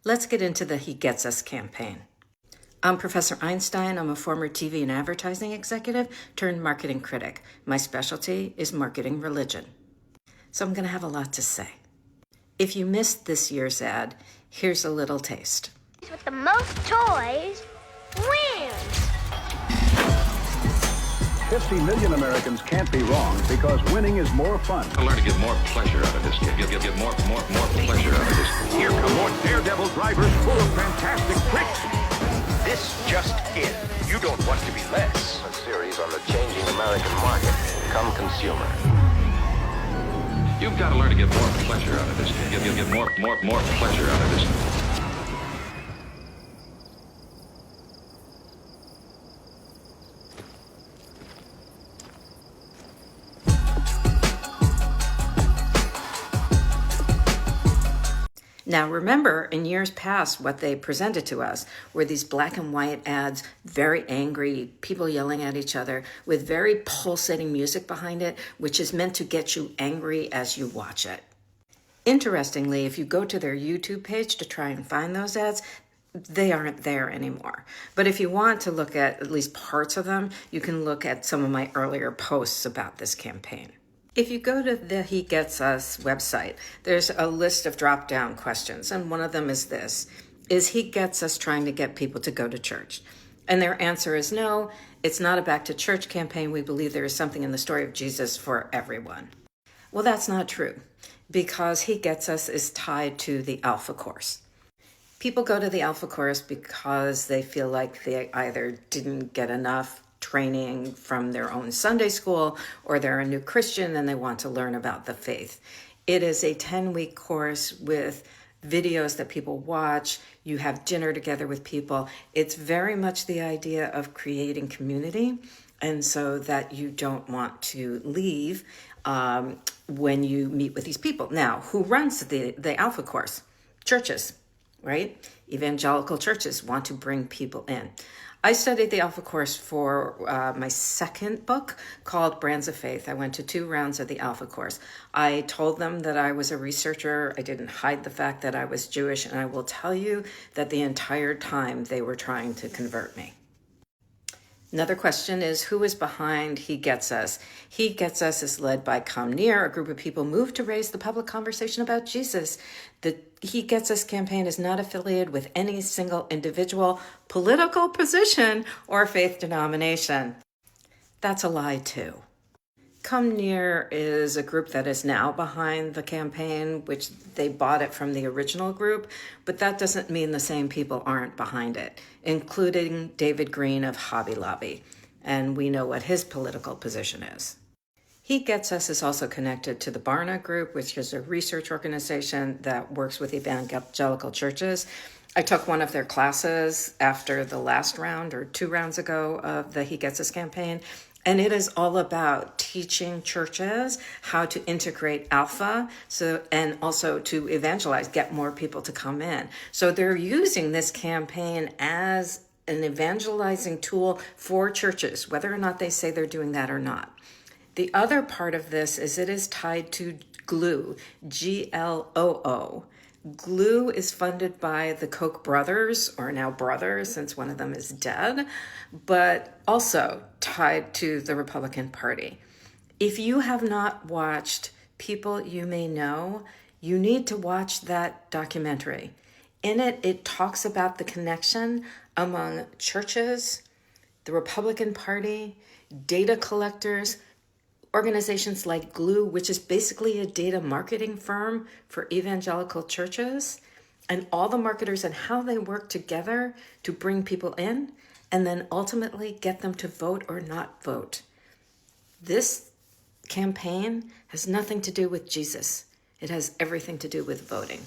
Let's get into the He Gets Us campaign. I'm Professor Einstein. I'm a former TV and advertising executive turned marketing critic. My specialty is marketing religion. So I'm going to have a lot to say. If you missed this year's ad, here's a little taste. With the most toys wins. 50 million Americans can't be wrong because winning is more fun. I learn to get more pleasure out of this. Get more pleasure out of this. Here come more daredevil drivers full of fantastic tricks. This just in. You don't want to be less. A series on the changing American market. Come consumer. You've got to learn to get more pleasure out of this. Get more pleasure out of this. Now remember, in years past, what they presented to us were these black and white ads, very angry, people yelling at each other, with very pulsating music behind it, which is meant to get you angry as you watch it. Interestingly, if you go to their YouTube page to try and find those ads, they aren't there anymore. But if you want to look at least parts of them, you can look at some of my earlier posts about this campaign. If you go to the He Gets Us website, there's a list of drop-down questions, and one of them is this: is He Gets Us trying to get people to go to church? And their answer is no, it's not a back to church campaign. We believe there is something in the story of Jesus for everyone. Well, that's not true, because He Gets Us is tied to the Alpha Course. People go to the Alpha Course because they feel like they either didn't get enough training from their own Sunday school, or they're a new Christian and they want to learn about the faith. It is a 10-week course with videos that people watch. You have dinner together with people. It's very much the idea of creating community, and so that you don't want to leave when you meet with these people. Now, who runs the Alpha Course? Churches, right? Evangelical churches want to bring people in. I studied the Alpha Course for my second book called Brands of Faith. I went to 2 rounds of the Alpha Course. I told them that I was a researcher. I didn't hide the fact that I was Jewish, and I will tell you that the entire time they were trying to convert me. Another question is, who is behind He Gets Us? He Gets Us is led by Come Near, a group of people moved to raise the public conversation about Jesus. The He Gets Us campaign is not affiliated with any single individual, political position, or faith denomination. That's a lie too. Come Near is a group that is now behind the campaign, which they bought it from the original group, but that doesn't mean the same people aren't behind it, including David Green of Hobby Lobby, and we know what his political position is. He Gets Us is also connected to the Barna Group, which is a research organization that works with evangelical churches. I took one of their classes after the last round, or 2 rounds ago, of the He Gets Us campaign. And it is all about teaching churches how to integrate Alpha, and also to evangelize, get more people to come in. So they're using this campaign as an evangelizing tool for churches, whether or not they say they're doing that or not. The other part of this is it is tied to GLOO, Gloo. GLOO is funded by the Koch brothers, or now brothers, since one of them is dead, but also tied to the Republican Party. If you have not watched People You May Know, you need to watch that documentary. In it, it talks about the connection among churches, the Republican Party, data collectors, organizations like GLOO, which is basically a data marketing firm for evangelical churches, and all the marketers and how they work together to bring people in and then ultimately get them to vote or not vote. This campaign has nothing to do with Jesus. It has everything to do with voting.